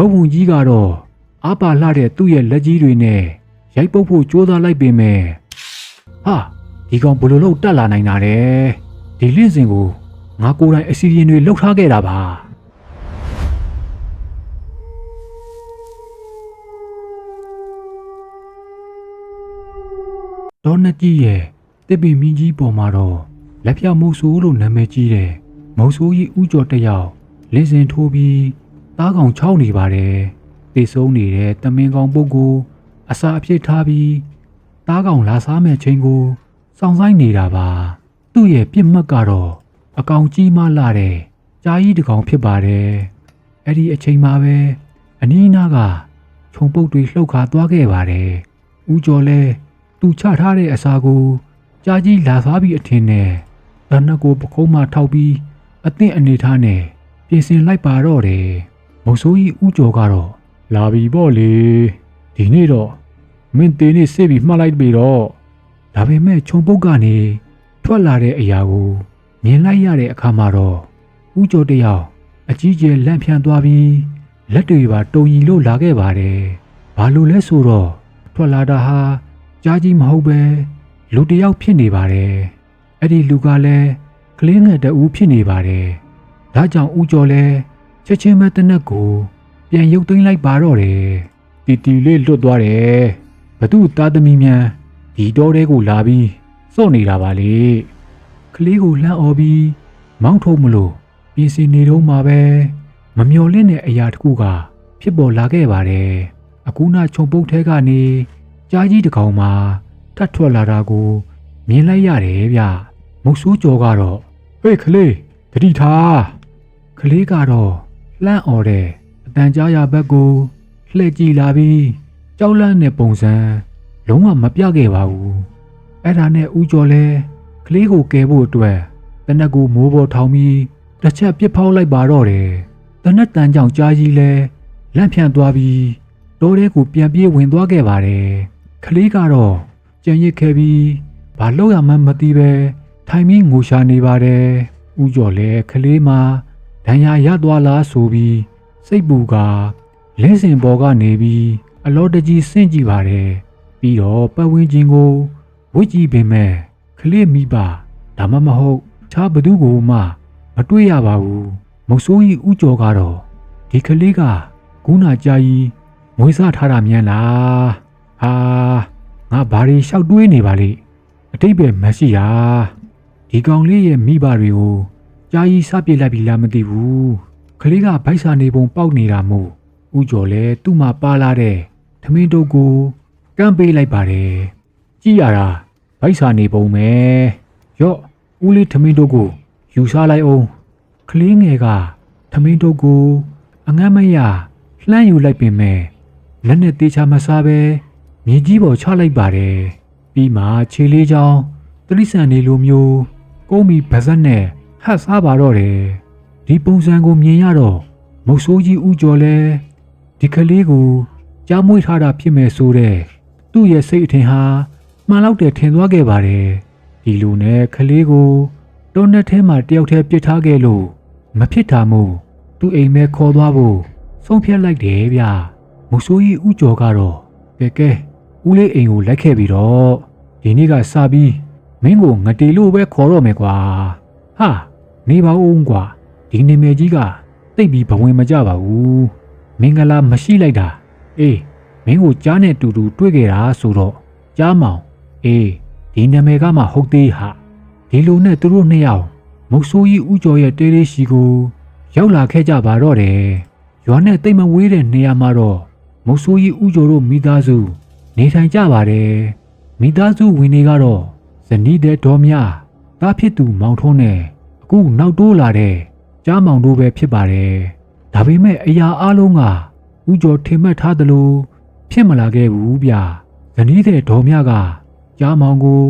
ဝက်ဝုံကြီးကတော့အားပါလှတဲ့သူ့ရဲ့လက်ကြီးတွေနဲ့ရိုက်ပုတ်ဖို့ကြိုးစားလိုက်ပေမဲ့ဟာဒီကောင်ဘလို့လို့တက်လာနိုင်တာလဲဒီလင့်စင်ကိုငါကိုယ်တိုင်အစီအရင်တွေလှုပ်ထားခဲ့တာပါဒေါ်နကြီးရဲ့တစ်ပင်မင်းကြီးပေါ်မှာတော့လက်ဖြာမုတ်ဆိုးလို့နာမည်ကြီးတယ်မုတ်ဆိုးကြီးဥကျော်တစ်ယောက်လင်းစင်ထိုးပြီးသားကောင်ချောင်းနေပါတယ်တေဆုံးနေတဲ့တမင်ကောင်ပုဂ္ဂိုလ်အစာအဖြစ်ထားပြီးသားကောင်လာစားမဲ့ချိန်ကိုစောင့်ဆိုင်နေတာပါသူ့ရဲ့ပြစ်မှတ်ကတော့အကောင်ကြီးမလာတဲ့ကြားကြီးတစ်ကောင်ဖြစ်ပါတယ်အဲ့ဒီအချိန်မှာပဲအနီးနားကခြုံပုတ်တွေလှုပ်ခါသွားခဲ့ပါတယ်ဥကျော်လဲသူချထားတဲ့အစာကိုကြားကြီးလာစားပြီးအထင်နဲ့တနက်ကိုပခုံးမှထောက်ပြီးအသင့်အနေထားနဲ့ပြင်ဆင်လိုက်ပါတော့တယ်မုတ်ဆိုးကြီးဥကျော်ကတော့လာပြီပေါ့လေဒီနေ့တော့မင်းသေးနေစစ်ပြီးမှတ်လိုက်ပြီတော့ဒါပေမဲ့ခြုံပုတ်ကနေထွက်လာတဲ့အရာကိုမြင်လိုက်ရတဲ့အခါမှာတော့ဥကျော်တယောက်အကြီးကျယ်လန့်ဖြန့်သွားပြီးလက်တွေပါတုံရီလို့လာခဲ့ပါတယ်ဘာလို့လဲဆိုတော့ထွက်လာတာဟာကြားကြီးမဟုတ်ပဲလူတယောက်ဖြစ်နေပါတယ်အဲ့ဒီလူကလည်းကလေးငယ်တဦးဖြစ်နေပါတယ်ဒါကြောင့်ဥကျော်လည်းချက်ချင်းပဲတနက်ကိုပြန်ရုပ်သိမ်းလိုက်ပါတော့တယ်တီတီလေးလွတ်သွားတယ်ဘသူသားသမီးများဒီတော့တဲကိုလာပြီးစော့နေတာပါလေကလေးကိုလှမ်းអော်ပြီးမောင်းထုတ်မလို့ပြင်ဆင်နေတော့မှပဲမမျော်လင့်တဲ့အရာတစ်ခုကဖြစ်ပေါ်လာခဲ့ပါတယ်အခုနခြုံပုတ်ထဲကနေကြားကြီးတစ်ကောင်မှာထပ်ထွက်လာတာကိုမြင်လိုက်ရတယ်ဗျမုတ်ဆိုးကြော်ကတော့ဟေးကလေးတတိထားကလေးကတော့လှမ်းអော်တဲ့အတန်ကြားရဘက်ကိုလှည့်ကြည့်လာပြီးကြောက်လန့်တဲ့ပုံစံလုံးဝမပြခဲ့ပါဘူးအဲ့ဒါနဲ့ဦးကျော်လဲကလေးကိုကယ်ဖို့အတွက်တနက်ကိုမိုးပေါ်ထောင်ပြီးတစ်ချက်ပစ်ဖောက်လိုက်ပါတော့တယ်တနက်တန်ကြောင့်ကြားကြီးလဲလန့်ဖြန့်သွားပြီးတောထဲကိုပြန်ပြေးဝင်သွားခဲ့ပါတယ်ကလေးကတော့ကြံရစ်ခဲ့ပြီးဘာလို့ရမှန်းမသိပဲထိုင်ပြီးငိုရှာနေပါတယ်ဦးကျော်လဲကလေးမှာဒဏ်ရာရသွားလားဆိုပြီးစိတ်ပူကလင်းစင်ပေါ်ကနေပြီးအလောတကြီးဆင့်ကြည့်ပါတယ်ပြီးတော့ပတ်ဝန်းကျင်ကိုဝစ်ကြည့်ပေမဲ့ကလေးမိပါဒါမှမဟုတ်ခြားဘသူကိုမှမတွေ့ရပါဘူးမုတ်ဆိုးကြီးဥကျော်ကတော့ဒီကလေးကဂုဏကြာကြီးမွေးစားထားတာမြန်လားဟာငါဘာတွေလျှောက်တွေးနေပါလိအတိတ်ပဲမရှိတာဒီကောင်လေးရဲ့မိဘတွေကိုကြာကြီးစပြစ်လိုက်ပြီလားမသိဘူးကလေးကဗိုက်စာနေပုံပေါက်နေတာမို့ဥကျော်လဲသူ့မှာပါလာတဲ့ထမင်းတုပ်ကိုကမ်းပေးလိုက်ပါတယ်ကြည့်ရတာဗိုက်စာနေပုံပဲရော့ဦးလေးထမင်းတုပ်ကိုယူစားလိုက်အောင်ကလေးငယ်ကထမင်းတုပ်ကိုအငတ်မရလှမ်းယူလိုက်ပင်မဲ့လက်နဲ့တေချာမစားပဲမြေကြီးပေါ်ချလိုက်ပါတယ်ပြီးမှခြေလေးချောင်းတရိษံနေလိုမျိုးကုန်းပြီးဗဇက်နဲ့ဟတ်စားပါတော့တယ်ဒီပုံစံကိုမြင်ရတော့မုတ်ဆိုးကြီးဥကျော်လဲဒီကလေးကိုကြားမွေးထားတာဖြစ်မယ်ဆိုတဲ့သူ့ရဲ့စိတ်အထင်ဟာမှန်လောက်တယ်ထင်သွားခဲ့ပါတယ်ဒီလိုနဲ့ကလေးကိုတောနဲ့ထဲမှာတယောက်တည်းပစ်ထားခဲ့လို့မဖြစ်တာမို့သူ့အိမ်မဲခေါ်သွားဖို့ဆုံးဖြတ်လိုက်တယ်ဗျမုတ်ဆိုးကြီးဥကျော်ကတော့ကဲဦးလေးအိမ်ကိုလိုက်ခဲ့ပြီးတော့ဒီနေ့ကစပြီးမင်းကိုငတေလို့ပဲခေါ်တော့မယ်ကွာဟာနေပါဦးကွာဒီနေမယ်ကြီးကတိတ်ပြီးဘဝင်မကြပါဘူးမင်္ဂလာမရှိလိုက်တာအေးမင်းကိုကြားနဲ့တူတူတွေ့ခဲ့တာဆိုတော့ကြားမောင်အေးဒီနာမည်ကမှဟုတ်သေးဟာဒီလိုနဲ့သူတို့နှစ်ယောက်မုတ်ဆိုးကြီးဥကျော်ရဲ့တဲလေးရှိကိုရောက်လာခဲ့ကြပါတော့တယ်ရွာနဲ့တိတ်မဝေးတဲ့နေရာမှာတော့မုတ်ဆိုးကြီးဥကျော်တို့မိသားစုနေထိုင်ကြပါတယ်မိသားစုဝင်တွေကတော့ဇနီးတဲ့ဒေါ်မြသားဖြစ်သူမောင်ထုံးနဲ့အခုနောက်တိုးလာတဲ့ကြားမောင်တို့ပဲဖြစ်ပါတယ်ဒါပေမဲ့အရာအလုံးကဥကျော်ထင်မှတ်ထားသလိုဖြစ်မလာခဲ့ဘူးဗျဇနီးတဲ့ဒေါ်မြကကြားမောင်ကို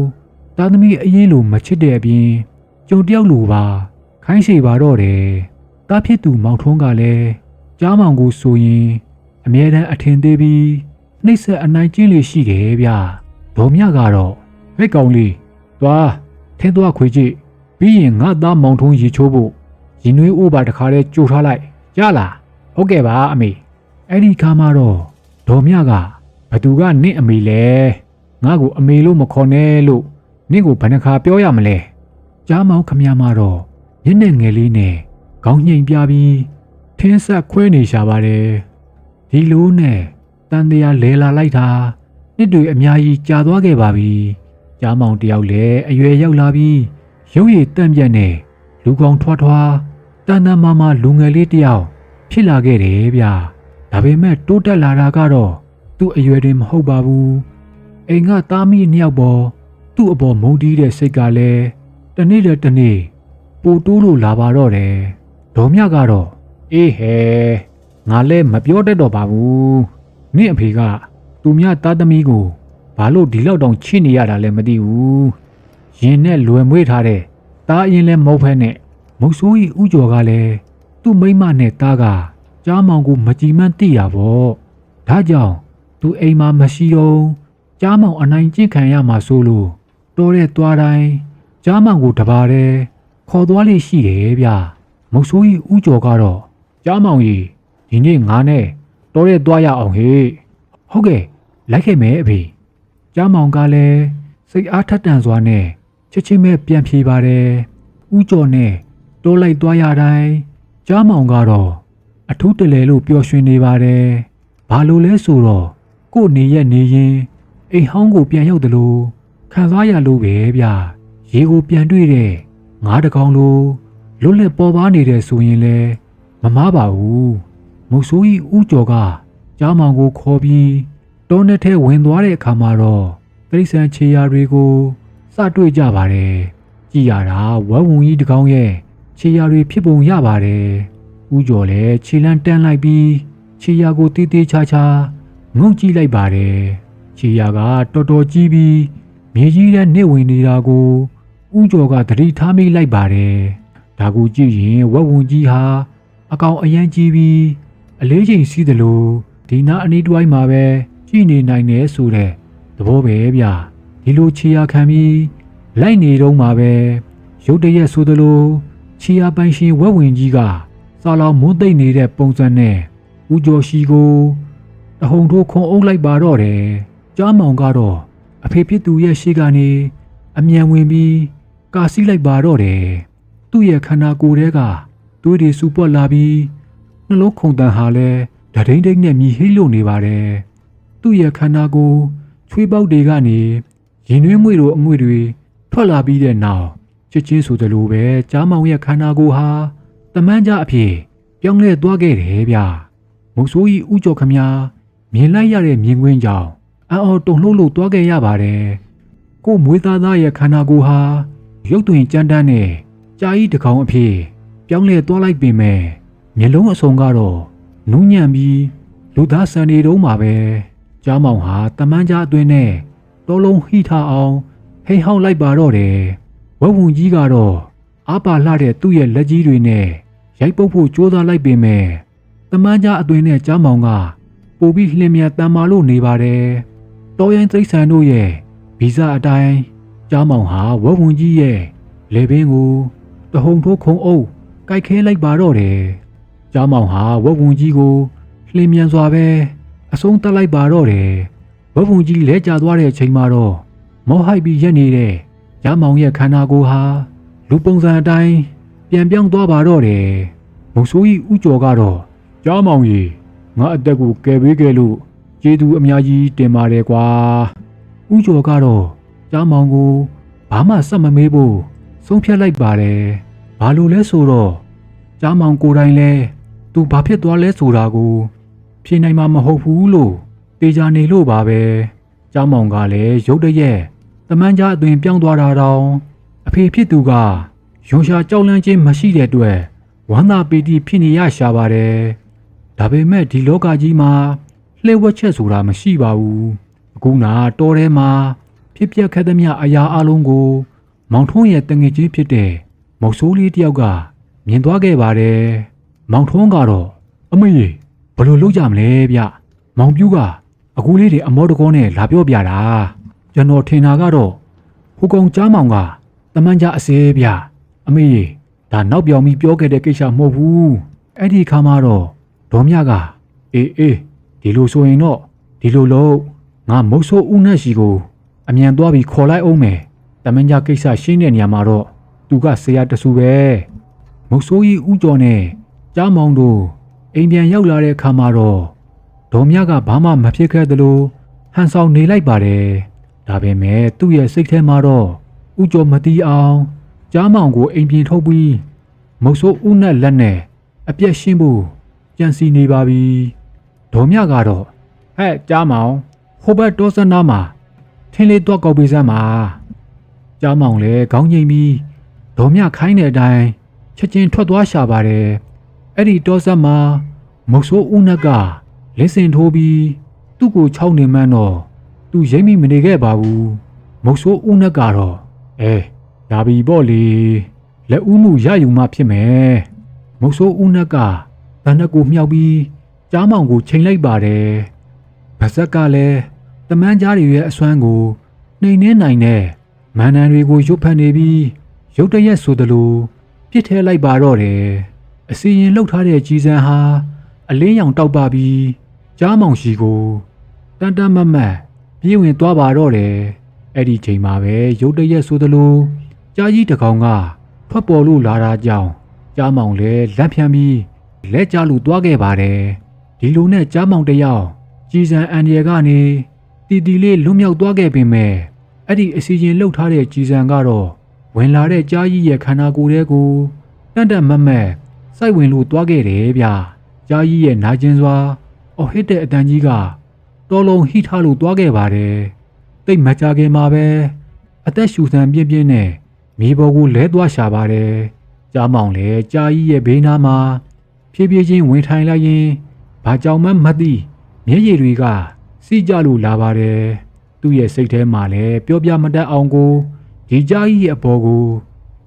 သားသမီးအရင်လိုမချစ်တဲ့အပြင်ကြုံတယောက်လိုပါခိုင်းစေပါတော့တယ်သားဖြစ်သူမောင်ထုံးကလည်းကြားမောင်ကိုဆိုရင်အမြဲတမ်းအထင်သေးပြီးနှိမ့်ဆက်အနိုင်ကျင့်လေရှိတယ်ဗျဒေါ်မြကတော့ဟဲ့ကောင်လေးသွားထင်းသွားခွေကြည့်ပြီးရင်ငါသားမောင်ထုံးရေချိုးဖို့ရင်နွေးအိုးပါတခါလဲကြိုထားလိုက်ကြလားဟုတ်ကဲ့ပါအမေ အဲ့ဒီခါမှာတော့ဒေါ်မြကဘသူကနင့်အမေလဲငါ့ကိုအမေလို့မခေါ်နဲ့လို့နင့်ကိုဘယ်နှခါပြောရမလဲကြားမောင်ခမရမှာတော့မျက်နှာငယ်လေးနဲ့ခေါင်းညှိမ်ပြပြီးထင်းဆက်ခွဲနေရှာပါတယ်ဒီလိုနဲ့တန်တရားလဲလာလိုက်တာနှစ်တွေအများကြီးကြာသွားခဲ့ပါပြီကြားမောင်တယောက်လည်းအရွယ်ရောက်လာပြီးရုပ်ရည်တန့်ပြတ်နဲ့လူကောင်ထွားထွားတန်တန်မာမာလူငယ်လေးတယောက်ဖြစ်လာခဲ့တယ်ဗျဒါပေမဲ့တိုးတက်လာတာကတော့သူ့အရွယ်တွင်မဟုတ်ပါဘူးအိမ်ကသားမီးနှစ်ယောက်ပေါ်သူ့အပေါ်မုန်းတီးတဲ့စိတ်ကလည်းတနေ့တနေ့ပိုတိုးလို့လာပါတော့တယ်ဒေါ်မြကတော့အေးဟဲငါလည်းမပြောတတ်တော့ပါဘူးနင့်အဖေကသူများသားသမီးကိုဘာလို့ဒီလောက်တောင်ချစ်နေရတာလဲမသိဘူးရင်နဲ့လွယ်မွေးထားတဲ့သားအရင်လဲမဟုတ်ဖက်နဲ့မုတ်ဆိုးကြီးဥကျော်ကလည်းသူ့မိန်းမနဲ့သားကကြားမောင်ကိုမကြည်မန်းသိတာပေါ့ဒါကြောင့်သူအိမ်မှာမရှိတော့ကြားမောင်အနိုင်ကျင့်ခံရမှာဆိုလို့တော်တဲ့သွားတိုင်းကြားမောင်ကိုတပါးတယ်ခေါ်သွားလိမ့်ရှိတယ်ဗျမုတ်ဆိုးကြီးဥကျော်ကတော့ကြားမောင်ကြီးဒီနေ့ငါနဲ့တော်တဲ့သွားရအောင်ဟေ့ဟုတ်ကဲ့လိုက်ခဲ့မယ်အဖေကြားမောင်ကလည်းစိတ်အားထက်တန်စွာနဲ့ချက်ချင်းပဲပြန်ဖြေပါတယ်ဥကျော်နဲ့တိုးလိုက်သွားရတိုင်းကြားမောင်ကတော့အထူးတလဲလို့ပျော်ရွှင်နေပါတယ်ဘာလို့လဲဆိုတော့ကို့နေရက်နေရင်အိမ်ဟောင်းကိုပြန်ရောက်တယ်လို့ခံစားရလို့ပဲဗျရေကိုပြန်တွေ့တဲ့ငါးတကောင်လိုလွတ်လပ်ပေါ်ပါနေတဲ့ဆိုရင်လဲမမားပါဘူးမုတ်ဆိုးကြီးဥကျော်ကကြားမောင်ကိုခေါ်ပြီးတောနဲ့ထဲဝင်သွားတဲ့အခါမှာတော့တိရစ္ဆာန်ခြေရာတွေကိုစတွေ့ကြပါတယ်ကြည်ရတာဝက်ဝုံကြီးတကောင်ရဲ့ခြေရာတွေဖြစ်ပုံရပါတယ်ဥကျော်လည်းခြေလန်းတန်းလိုက်ပြီးခြေရာကိုတေးသေးချာချာငုံကြည့်လိုက်ပါတယ်ခြေရာကတော်တော်ကြီးပြီးမြေကြီးထဲနှိမ့်ဝင်နေတာကိုဥကျော်ကသတိထားမိလိုက်ပါတယ်ဒါကိုကြည့်ရင်ဝက်ဝုံကြီးဟာအကောင်အရန်ကြီးပြီးအလေးချိန်စီးသလိုဒီနာအနီးတစ်ဝိုက်မှာပဲကြည့်နေနိုင်တယ်ဆိုတဲ့သဘောပဲဗျဒီလိုခြေရာခံပြီးလိုက်နေတော့မှာပဲရုတ်တရက်ဆိုသလိုခြေရာပိုင်ရှင်ဝက်ဝင်ကြီးကစာလောင်မွန်းသိမ့်နေတဲ့ပုံစံနဲ့ဦးကျော်ရှိကိုတဟုန်ထိုးခွန်အုပ်လိုက်ပါတော့တယ်ကြားမောင်ကတော့အဖေဖြစ်သူရဲ့ရှေ့ကနေအမြန်ဝင်ပြီးကာစီးလိုက်ပါတော့တယ်သူ့ရဲ့ခန္ဓာကိုယ်ထဲကသွေးတွေစူပွက်လာပြီးနှလုံးခုန်တန်ဟာလည်းဓာတ်ဒိမ့်ဒိမ့်နဲ့မြည်ဟိလို့နေပါတယ်သူ့ရဲ့ခန္ဓာကိုယ်ချွေးပေါက်တွေကနေရင်သွေးမွေတို့အငွေ့တွေထွက်လာပြီးတဲ့နောက်ချစ်ချင်းဆိုသလိုပဲကြားမောင်ရဲ့ခန္ဓာကိုယ်ဟာတမန်းကြအဖြစ်ပြောင်းလဲသွားခဲ့တယ်ဗျမုတ်ဆိုးကြီးဥကျော်ခမမြင်လိုက်ရတဲ့မြင်ကွင်းကြောင့်အော်တုန်လှုပ်လို့သွားခဲ့ရပါတယ်ကို့မွေးသားသားရဲ့ခန္ဓာကိုယ်ဟာရုပ်တွင်ကြမ်းတမ်းနဲ့ကြာကြီးတကောင်အဖြစ်ပြောင်းလဲသွားလိုက်ပေမဲ့မျက်လုံးအစုံကတော့နူးညံ့ပြီးလူသားဆန်နေတုံးမှာပဲကြားမောင်ဟာတမန်းကြားအတွင်းနဲ့တောလုံးဟိထအောင်ဟိဟောက်လိုက်ပါတော့တယ်ဝက်ဝုံကြီးကတော့အားပါလှတဲ့သူ့ရဲ့လက်ကြီးတွေနဲ့ရိုက်ပုတ်ဖို့ကြိုးစားလိုက်ပေမဲ့တမန်းကြားအတွင်းနဲ့ကြားမောင်ကပိုပြီးလျင်မြန်တန်မာလို့နေပါတယ်တောရိုင်းသိဆန်တို့ရဲ့ဗီဇအတိုင်းကြားမောင်ဟာဝက်ဝုံကြီးရဲ့လေပင်ကိုတဟုန်ထိုးခုံအုပ်ကြိုက်ခဲလိုက်ပါတော့တယ်ကြားမောင်ဟာဝက်ဝုံကြီးကိုလျင်မြန်စွာပဲအဆုံးတက်လိုက်ပါတော့တယ်ဝက်ဝုံကြီးလဲကျသွားတဲ့အချိန်မှာတော့မောဟိုက်ပြီးရက်နေတဲ့ကြားမောင်ရဲ့ခန္ဓာကိုယ်ဟာလူပုံစံအတိုင်းပြန်ပြောင်းသွားပါတော့တယ်မုတ်ဆိုးကြီးဥကျော်ကတော့ကြားမောင်ကြီးငါအသက်ကိုကယ်ပေးခဲ့လို့ကျေးဇူးအများကြီးတင်ပါတယ်ကွာဥကျော်ကတော့ကြားမောင်ကိုဘာမှစက်မမေးဖို့ဆုံးဖြတ်လိုက်ပါတယ်ဘာလို့လဲဆိုတော့ကြားမောင်ကိုယ်တိုင်လဲသူဘာဖြစ်သွားလဲဆိုတာကိုဖြေနိုင်မှာမဟုတ်ဘူးလို့တေချာနေလို့ပါပဲကြားမောင်ကလည်းရုတ်တရက်တမန်းကြားအသွင်ပြောင်းသွားတာတောင်အဖေဖြစ်သူကယွန်ရှာကြောက်လန့်ခြင်းမရှိတဲ့အတွက်ဝမ်းသာပီတိဖြစ်နေရရှာပါတယ်ဒါပေမဲ့ဒီလောကကြီးမှာလှည့်ဝက်ချက်ဆိုတာမရှိပါဘူးအခုနာတောထဲမှာဖြစ်ပျက်ခဲ့သမျှအရာအလုံးကိုမောင်ထွန်းရဲ့တငယ်ချင်းဖြစ်တဲ့မုတ်ဆိုးလေးတယောက်ကမြင်သွားခဲ့ပါတယ်မောင်ထွန်းကတော့အမေဘယ်လိုလုပ်ကြမလဲဗျမောင်ပြူးကအခုလေးတွေအမောတကောနဲ့လာပြောပြတာကျွန်တော်ထင်တာကတော့ဟိုကောင်ကြားမောင်ကတမန်ကြအစေးဗျအမေဒါနောက်ပြောင်ပြီးပြောခဲ့တဲ့ကိစ္စမဟုတ်ဘူးအဲ့ဒီခါမှာတော့ဒေါ်မြက အေးဒီလိုဆိုရင်တော့ဒီလိုလို့ငါမုတ်ဆိုးဦးနဲ့ရှိကိုအမြန်သွားပြီးခေါ်လိုက်အောင်မယ်တမန်ကြကိစ္စရှင်းတဲ့နေရာမှာတော့သူကဆရာတဆူပဲမုတ်ဆိုးကြီးဦးကျော်နဲ့ကြားမောင်တို့အိမ်ပြန်ရောက်လာတဲ့အခါမှာတော့ဒေါ်မြကဘာမှမဖြစ်ခဲ့သလိုဟန်ဆောင်နေလိုက်ပါတယ်ဒါပေမဲ့သူ့ရဲ့စိတ်ထဲမှာတော့ဦးကျော်မတီးအောင်ကြားမောင်ကိုအိမ်ပြင်ထုတ်ပြီးမုတ်ဆိုးဦးနဲ့လက်နဲ့အပြက်ရှင်းဖို့ကြံစီနေပါပြီဒေါ်မြကတော့ဟဲ့ကြားမောင်ဟိုဘက်တောစနာမှာထင်းလေးတော့ကောက်ပေးစမ်းပါကြားမောင်လည်းခေါင်းငိမ့်ပြီးဒေါ်မြခိုင်းတဲ့အတိုင်းချက်ချင်းထွက်သွားရှာပါတယ်အဲ့ဒီတောဆက်မှာမုတ်ဆိုးဦးနက်ကလက်စင်ထိုးပြီးသူ့ကိုချောင်းနေမှန်းတော့သူရိမ့်မိမနေခဲ့ပါဘူးမုတ်ဆိုးဦးနက်ကတော့ဒါပြီပေါ့လေလက်ဦးမှုရယူမှဖြစ်မယ်မုတ်ဆိုးဦးနက်ကတန်တက်ကိုမြောက်ပြီးကြားမောင်ကိုချိန်လိုက်ပါတယ်ဗဇက်ကလည်းတမန်ကြားတွေရဲ့အစွမ်းကိုနှိမ်နှင်းနိုင်တဲ့မန်နန်တွေကိုရုပ်ဖက်နေပြီးရုတ်တရက်ဆိုသလိုပြစ်ထဲလိုက်ပါတော့တယ်အစီရင်လှုပ်ထားတဲ့ကြီးစံဟာအလင်းရောင်တောက်ပါပြီးကြားမောင်ရှိကိုတန်တန်မတ်မတ်ပြေးဝင်သွားပါတော့တယ်အဲ့ဒီချိန်မှာပဲရုတ်တရက်ဆိုသလိုကြားကြီးတကောင်ကထွက်ပေါ်လို့လာတာကြောင့်ကြားမောင်လည်းလက်ဖြန့်ပြီးလက်ကျလူသွားခဲ့ပါတယ်ဒီလိုနဲ့ကြားမောင်တယောက်ကြီးစံအန်ရယ်ကနေတီလေးလွတ်မြောက်သွားခဲ့ပေမဲ့အဲ့ဒီအစီရင်လှုပ်ထားတဲ့ကြီးစံကတော့ဝင်လာတဲ့ကြားကြီးရဲ့ခန္ဓာကိုယ်ထဲကိုတန်တန်မတ်မတ်စိုက်ဝင်လို့သွားခဲ့တယ်ဗျကြားကြီးရဲ့နာကျင်စွာအော်ဟစ်တဲ့အတန်ကြီးကတော်လုံးဟိထားလို့သွားခဲ့ပါတယ်တိတ်မကြခင်မှာပဲအသက်ရှူဆန်ပြင်းပြင်းနဲ့မြေပေါ်ကိုလဲသွားရှာပါတယ်ကြားမောင်လည်းကြားကြီးရဲ့ဘေးနားမှာဖြည်းဖြည်းချင်းဝင်ထိုင်လိုက်ရင်ဘာကြောင်မှမသိမျက်ရည်တွေကစီးကြလို့လာပါတယ်သူ့ရဲ့စိတ်ထဲမှာလည်းပြောပြမတတ်အောင်ကိုဒီကြားကြီးရဲ့အပေါ်ကို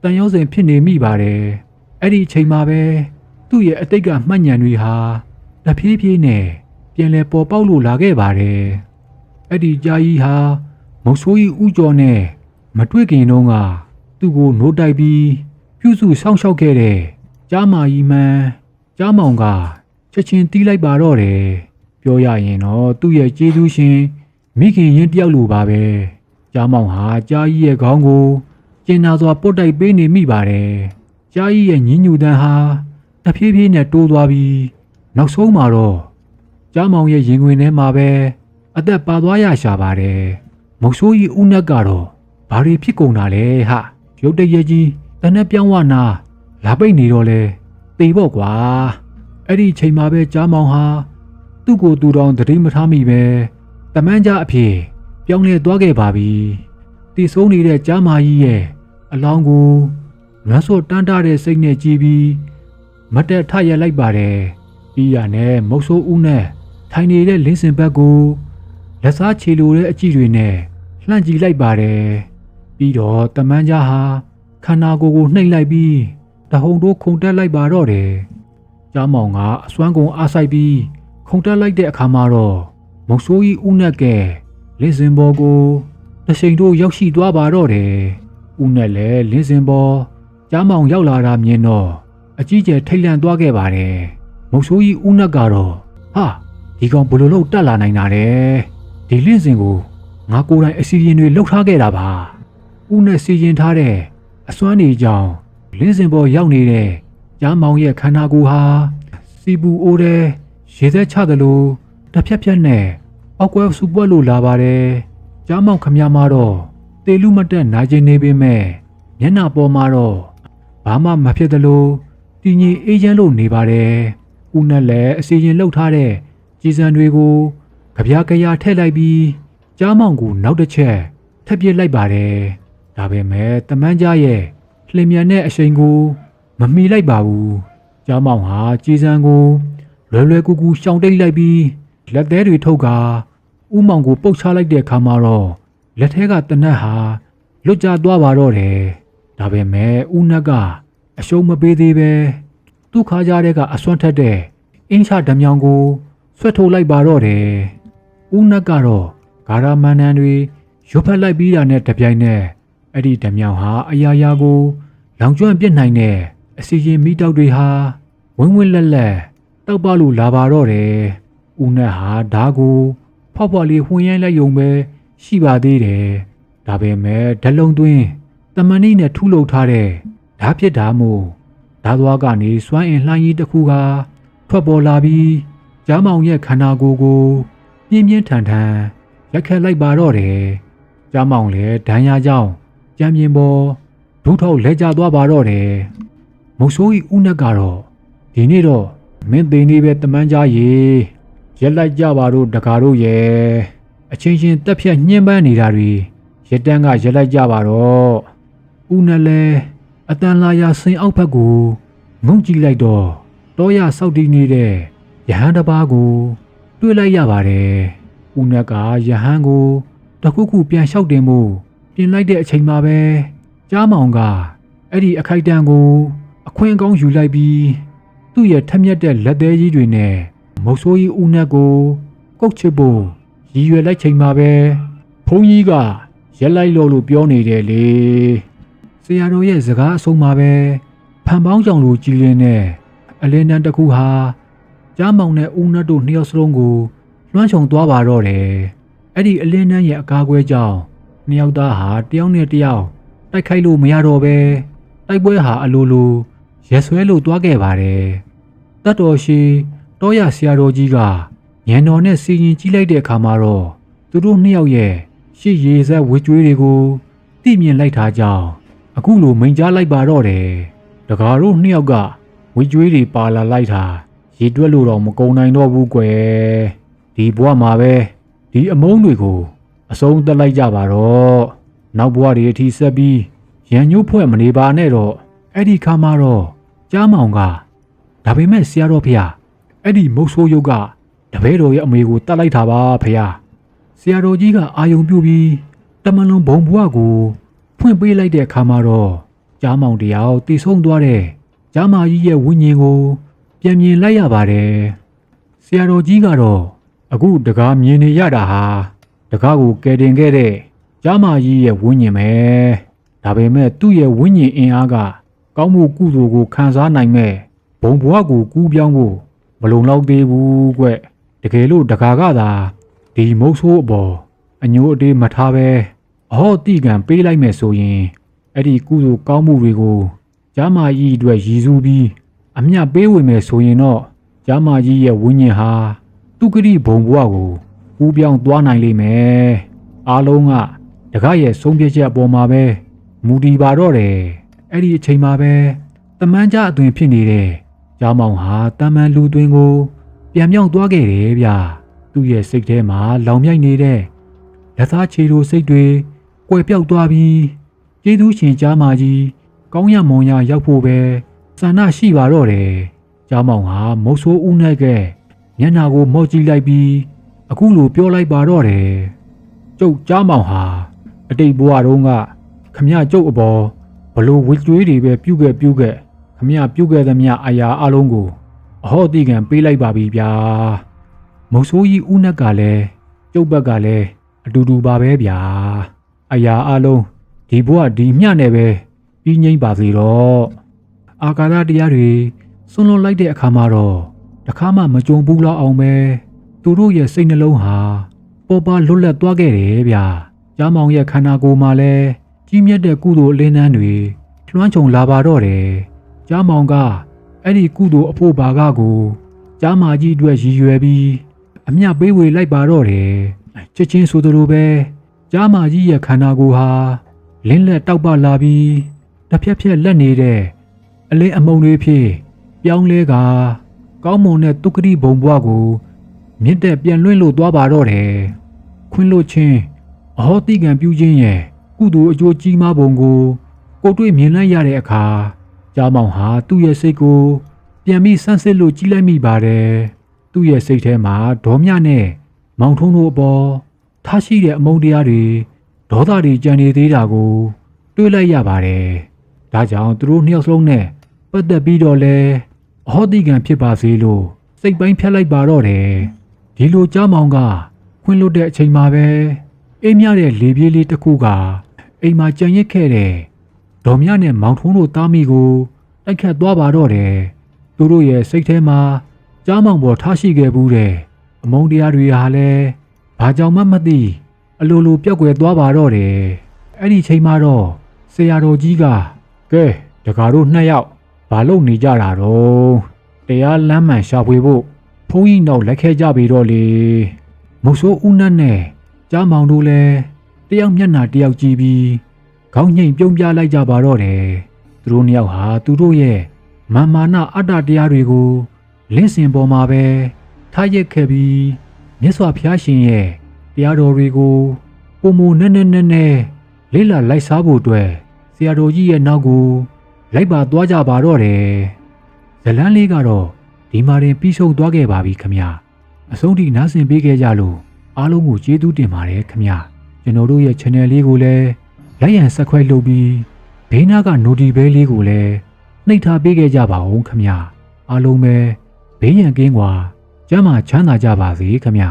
တန်ရုံးစင်ဖြစ်နေမိပါတယ်အဲ့ဒီအချိန်မှာပဲသူ့ရဲ့အတိတ်ကမှတ်ဉာဏ်တွေဟာတဖြည်းဖြည်းနဲ့ပြန်လဲပေါ်ပေါက်လို့လာခဲ့ပါတယ်အဲ့ဒီကြားကြီးဟာမုတ်ဆိုးကြီးဦးကျော်နဲ့မတွေ့ခင်တုန်းကသူ့ကိုနိုးတိုက်ပြီးပြုစုစောင့်ရှောက်ခဲ့တဲ့ကြားမာကြီးမှန်ကြားမောင်ကချက်ချင်းတီးလိုက်ပါတော့တယ်ပြောရရင်တော့သူ့ရဲ့ကျေးဇူးရှင်မိခင်ရင်တယောက်လိုပါပဲကြားမောင်ဟာကြားကြီးရဲ့ခေါင်းကိုကျင်နာစွာပုတ်တိုက်ပေးနေမိပါတယ်ကြားကြီးရဲ့ညင်ညူတန်းဟာတဖြည်းဖြည်းနဲ့တိုးသွားပြီးနောက်ဆုံးမှာတော့ကြားမောင်ရဲ့ရင်ခွင်ထဲမှာပဲအသက်ပါသွားရရှာပါတယ်မုတ်ဆိုးကြီးဦးနက်ကတော့ဘာတွေဖြစ်ကုန်တာလဲဟာရုတ်တရက်ကြီးတနက်ပြောင်းဝနာလာပိတ်နေတော့လေတေပေါ့ကွာအဲ့ဒီချိန်မှာပဲကြားမောင်ဟာသူ့ကိုသူတော်သတိမထားမိပဲတမန်ကြအဖြစ်ပြောင်းလဲသွားခဲ့ပါပြီတီဆုံးနေတဲ့ကြားမာကြီးရဲ့အလောင်းကိုလွမ်းစောတန်းတာတဲ့စိတ်နဲ့ကြည်ပြီးမတ်တက်ထရက်လိုက်ပါတယ်ပြီးရနဲ့မုတ်ဆိုးဦးနဲ့ထိုင်နေတဲ့လင်းစင်ဘက်ကိုလက်စားချေလိုတဲ့အကြည့်တွေနဲ့လှန့်ကြည့်လိုက်ပါတယ်ပြီးတော့တမန်ကြဟာခန္ဓာကိုယ်ကိုနှိမ့်လိုက်ပြီးတဟုန်တို့ခုန်တက်လိုက်ပါတော့တယ်ကြားမောင်ကအစွမ်းကုန်အားဆိုင်ပြီးခုန်တက်လိုက်တဲ့အခါမှာတော့မုတ်ဆိုးကြီးဦးနဲ့ကဲလင်းစင်ဘောကိုတချိန်တို့ရောက်ရှိသွားပါတော့တယ်ဦးနဲ့လည်းလင်းစင်ဘောကြားမောင်ရောက်လာတာမြင်တော့အကြီးကျယ်ထိတ်လန့်သွားခဲ့ပါတယ်မုတ်ဆိုးကြီးဦးနဲ့ကတော့ဟာဒီကောင်ဘယ်လိုလုပ်တက်လာနိုင်တာလဲဒီလင်းစင်ကိုငါကိုယ်တိုင်အစီရင်တွေလှုပ်ထားခဲ့တာပါဦးနဲ့စီရင်ထားတဲ့အစွမ်းနေကြောင်လင်းစင်ပေါ်ရောက်နေတဲ့ကြားမောင်ရဲ့ခန္ဓာကိုယ်ဟာစီပူအိုးတဲ့ရေသက်ချသလိုတစ်ဖြက်ဖြက်နဲ့အောက်ကွဲစူပွက်လို့လာပါတယ်ကြားမောင်ခမများမှာတော့တေလူမတက်နာကျင်နေပေမဲ့မျက်နှာပေါ်မှာတော့ဘာမှမဖြစ်သလိုတည်ငြိမ်အေးချမ်းလို့နေပါတယ်ဦးနဲ့လည်းအစီရင်လှုပ်ထားတဲ့ကြီးစံတွေကိုကြပြားကြရာထည့်လိုက်ပြီးကြားမောင်ကိုနောက်တစ်ချက်ထပ်ပစ်လိုက်ပါတယ်ဒါပေမဲ့တမန်ကြားရဲ့လျင်မြန်တဲ့အရှိန်ကိုမမီလိုက်ပါဘူးကြားမောင်ဟာကြီးစံကိုလွယ်ကူကူရှောင်တိတ်လိုက်ပြီးလက်သေးတွေထုတ်ကာဦးမောင်ကိုပုတ်ချလိုက်တဲ့အခါမှာတော့လက်ထဲကတနတ်ဟာလွတ်ကျသွားပါတော့တယ်ဒါပေမဲ့ဦးနက်ကအရှုံးမပေးသေးပဲသူ့ခါကြားတဲ့ကအစွမ်းထက်တဲ့အင်းချဓမြောင်ကိုဆွတ်ထုတ်လိုက်ပါတော့တယ်ဦးနက်ကတော့ဂါရမန်နန်တွေရွတ်ဖက်လိုက်ပြီးတာနဲ့တပြိုင်နက်အဲ့ဒီဓမြောင်ဟာအရာရာကိုလောင်ကျွမ်းပြစ်နိုင်တဲ့အစီရင်မိတောက်တွေဟာဝင်းဝင်းလက်လက်တောက်ပလို့လာပါတော့တယ် ဦးနဲ့ဟာဓာကိုဖောက်ဖွာလေးဝင်ရိုင်းလိုက်ယုံပဲရှိပါသေးတယ်ဒါပေမဲ့ဓလုံးသွင်းတမန်နီနဲ့ထုလုပ်ထားတဲ့ဓာဖြစ်တာမို့ဓာသွားကနေစွမ်းအင်လှိုင်းကြီးတစ်ခုကထွက်ပေါ်လာပြီးကြားမောင်ရဲ့ခန္ဓာကိုယ်ကိုပြင်းပြင်းထန်ထန်ရက်ခတ်လိုက်ပါတော့တယ်ကြားမောင်လည်းဒဏ်ရာကြောင့်ကြံမြင်ပေါ်ဒုထောက်လဲကျသွားပါတော့တယ်မုတ်ဆိုးဤဦးနက်ကတော့ဒီနေ့တော့မင်းသိနေပဲတမန်ကြားရေရက်လိုက်ကြပါတော့တကားတို့ရဲ့အချင်းချင်းတက်ဖြတ်ညှင်းပန်းနေတာတွေရက်တန်းကရက်လိုက်ကြပါတော့ဦးနက်လည်းအတန်လာရဆင်းအောက်ဘက်ကိုငုံကြည့်လိုက်တော့တောရဆောက်တည်နေတဲ့ယဟန်တစ်ပါးကိုတွေ့လိုက်ရပါတယ်ဦးနက်ကယဟန်ကိုတခုခုပြန်လျှောက်တင်မှုပြင်လိုက်တဲ့အချိန်မှာပဲကြားမောင်ကအဲ့ဒီအခိုက်တန်းကိုအခွင့်ကောင်းယူလိုက်ပြီးသူ့ရဲ့ထက်မြက်တဲ့လက်သေးကြီးတွေနဲ့မုတ်ဆိုးကြီးဦးနက်ကိုကုတ်ချစ်ဖို့ရည်ရွယ်လိုက်ချိန်မှာပဲဘုန်းကြီးကရက်လိုက်လို့ပြောနေတယ်လေဆရာတော်ရဲ့စကားအဆုံးမှာပဲဖန်ပေါင်းကြောင်လိုကြည်လင်းတဲ့အလင်းတန်းတစ်ခုဟာကြားမောင်နဲ့ဦးနက်တို့နှစ်ယောက်စလုံးကိုလွှမ်းခြုံသွားပါတော့တယ်အဲ့ဒီအလင်းတန်းရဲ့အကားကွဲကြောင့်နှစ်ယောက်သားဟာတယောက်နဲ့တယောက်တိုက်ခိုက်လို့မရတော့ပဲတိုက်ပွဲဟာအလိုလိုရက်ဆွဲလို့သွားခဲ့ပါတယ်တတ်တော်ရှိတောရဆရာတော်ကြီးကညံတော်နဲ့စီရင်ကြီးလိုက်တဲ့အခါမှာတော့သူတို့နှစ်ယောက်ရဲ့ရှေ့ရေဆက်ဝေကျွေးတွေကိုသိမြင်လိုက်တာကြောင့်အခုလိုမိန်ကြားလိုက်ပါတော့တယ်တကားတို့နှစ်ယောက်ကဝေကျွေးတွေပါလာလိုက်တာရေတွက်လို့တော့မကုန်နိုင်တော့ဘူးကွယ်ဒီဘဝမှာပဲဒီအမုန်းတွေကိုအဆုံးသတ်လိုက်ကြပါတော့နောက်ဘဝတွေအထိဆက်ပြီးရန်ညှို့ဖွဲ့မနေပါနဲ့တော့အဲ့ဒီခါမှာတော့ကြားမောင်ကဒါပေမဲ့ဆရာတော်ဖေဟာအဲ့ဒီမုတ်ဆိုးရုပ်ကတပည့်တော်ရဲ့အမေကိုတတ်လိုက်တာပါဖေဟာဆရာတော်ကြီးကအာယုံပြုတ်ပြီးတမန်လုံးဘုံဘွားကိုဖွင့်ပေးလိုက်တဲ့အခါမှာတော့ကြားမောင်တယောက်တည်ဆုံးသွားတဲ့ကြားမကြီးရဲ့ဝိညာဉ်ကိုပြန်မြင်လိုက်ရပါတယ်ဆရာတော်ကြီးကတော့အခုတကားမြင်နေရတာဟာတကားကိုကယ်တင်ခဲ့တဲ့ကြားမကြီးရဲ့ဝိညာဉ်ပဲဒါပေမဲ့သူ့ရဲ့ဝိညာဉ်အင်အားကကောင်းမှုကုသိုလ်ကိုခံစားနိုင်မဲ့ဘုံဘွားကိုကူးပြောင်းဖို့မလုံလောက်သေးဘူးကွတကယ်လို့တကားကသာဒီမုတ်ဆိုးအပေါ်အညိုအတေးမထားပဲအဟောတိကံပေးလိုက်မယ်ဆိုရင်အဲ့ဒီကုသိုလ်ကောင်းမှုတွေကိုဂျာမာကြီးအတွက်ရည်စူးပြီးအမျှပေးဝင်မယ်ဆိုရင်တော့ဂျာမာကြီးရဲ့ဝိညာဉ်ဟာသူကတိဘုံဘွားကိုကူးပြောင်းသွားနိုင်လိမ့်မယ်အားလုံးကတကားရဲ့ဆုံးဖြတ်ချက်အပေါ်မှာပဲမူတည်ပါတော့တယ်အဲ့ဒီအချိန်မှာပဲတမန်ကြအသွင်ဖြစ်နေတဲ့ဂျာမောင်ဟာတမန်လူသွင်းကိုပြန်မြောက်သွားခဲ့တယ်ဗျသူ့ရဲ့စိတ်ထဲမှာလောင်မြိုက်နေတဲ့လက်သားခြေလိုစိတ်တွေကွယ်ပြောက်သွားပြီးကျေးဇူးရှင်ဂျာမာကြီးကောင်းရမွန်ရရောက်ဖို့ပဲဆန္ဒရှိပါတော့တယ်ဂျာမောင်ဟာမုတ်ဆိုးဦးနဲ့ကမျက်နှာကိုမော့ကြည့်လိုက်ပြီးအခုလိုပြောလိုက်ပါတော့တယ်ကျုပ်ဂျာမောင်ဟာအတိတ်ဘဝတုန်းကခမရကျုပ်အပေါ်ဘလို့ဝစ်ကျွေးတွေပဲပြုတ်ခဲ့ခမရပြုတ်ခဲ့သမျှအရာအလုံးကိုအဟောတိကံပေးလိုက်ပါပြီဗျာမုတ်ဆိုးကြီးဦးနက်ကလည်းကျုပ်ဘက်ကလည်းအတူတူပါပဲဗျာအရာအလုံးဒီဘဝဒီမျှနဲ့ပဲပြီးငိမ့်ပါစေတော့အာကာသတရားတွေဆွန့်လွတ်လိုက်တဲ့အခါမှာတော့တခါမှမကြုံဘူးလောက်အောင်ပဲသူတို့ရဲ့စိတ်နှလုံးဟာပေါ်ပါလွတ်လပ်သွားခဲ့တယ်ဗျာကြားမောင်ရဲ့ခန္ဓာကိုယ်မှာလည်းကြီးမြတ်တဲ့ကုသိုလ်အလင်းတန်းတွေလွှမ်းခြုံလာပါတော့တယ်ကြားမောင်ကအဲ့ဒီကုသိုလ်အဖို့ဘာကကိုကြားမာကြီးအတွက်ရည်ရွယ်ပြီးအမျှပေးဝေလိုက်ပါတော့တယ်ချက်ချင်းဆိုသလိုပဲကြားမာကြီးရဲ့ခန္ဓာကိုယ်ဟာလင်းလက်တောက်ပလာပြီးတစ်ဖြက်ဖြက်လက်နေတဲ့အလင်းအမုံတွေဖြစ်ပြောင်းလဲကကောင်းမွန်တဲ့တုကတိဘုံဘွားကိုမြင့်တက်ပြန်လွင့်လို့သွားပါတော့တယ်ခွင်းလို့ချင်းအဟောတိကံပြုခြင်းရဲ့ကုသိုလ်အကျိုးကြီးမားပုံကိုကိုတွေ့မြင်လိုက်ရတဲ့အခါကြားမောင်ဟာသူ့ရဲ့စိတ်ကိုပြန်ပြီးဆန်းစစ်လို့ကြည့်လိုက်မိပါတယ်သူ့ရဲ့စိတ်ထဲမှာဒေါမြနဲ့မောင်ထုံးတို့အပေါ်ထားရှိတဲ့အမုန်းတရားတွေဒေါသတွေကြံနေသေးတာကိုတွေးလိုက်ရပါတယ်ဒါကြောင့်သူတို့နှစ်ယောက်စလုံးနဲ့ပတ်သက်ပြီးတော့လဲအဟောတိကံဖြစ်ပါစေလို့စိတ်ပိုင်းဖြတ်လိုက်ပါတော့တယ်ဒီလိုကြားမောင်ကခွင့်လွတ်တဲ့အချိန်မှာပဲအေးမြတဲ့လေပြေးလေးတစ်ခုကအိမ်မှာကြံရစ်ခဲ့တဲ့ဒေါ်မြနဲ့မောင်ထုံးတို့သားမိကိုတိုက်ခတ်သွားပါတော့တယ်သူတို့ရဲ့စိတ်ထဲမှာကြားမောင်ပေါ်ထားရှိခဲ့ဘူးတဲ့ အမုန်းတရားတွေဟာလည်းဘာကြောင့်မှမသိအလိုလိုပြောက်ကွယ်သွားပါတော့တယ်အဲ့ဒီချိန်မှာတော့ဆရာတော်ကြီးကကဲတကားတို့2ယောက်ဘာလုပ်နေကြတာတော့တရားလမ်းမှန်ရှာဖွေဖို့ဘုန်းကြီးနောက်လက်ခဲကြပြီတော့လေမုတ်ဆိုးဦးနတ်နဲ့ကြားမောင်တို့လည်းတယောက်မျက်နှာတယောက်ကြည့်ပြီးခေါင်းငိမ့်ပြုံးပြလိုက်ကြပါတော့တယ်သူတို့2ယောက်ဟာသူတို့ရဲ့မာနအတ္တတရားတွေကိုလင်းစင်ပေါ်မှာပဲထားရက်ခဲ့ပြီးမြတ်စွာဘုရားရှင်ရဲ့တရားတော်တွေကိုပုံမနဲ့လေးလာလိုက်စားဖို့အတွက်ဆရာတော်ကြီးရဲ့နောက်ကိုလိုက်ပါသွားကြပါတော့တယ်ဇလန်းလေးကတော့ဒီမှာတင်ပြီးဆုံးသွားခဲ့ပါပြီခမညာအဆုံးထိနားဆင်ပေးခဲ့ကြလို့အားလုံးကိုကျေးဇူးတင်ပါတယ်ခမညာကျွန်တော်တို့ရဲ့ channel လေးကိုလည်းလိုက်ရန် subscribe လုပ်ပြီးဘေးနားက notification လေးကိုလည်းနှိပ်ထားပေးခဲ့ကြပါဦးခမညာအားလုံးပဲဘေးရန်ကင်းကွာကျမ်းမာချမ်းသာကြပါစေခမညာ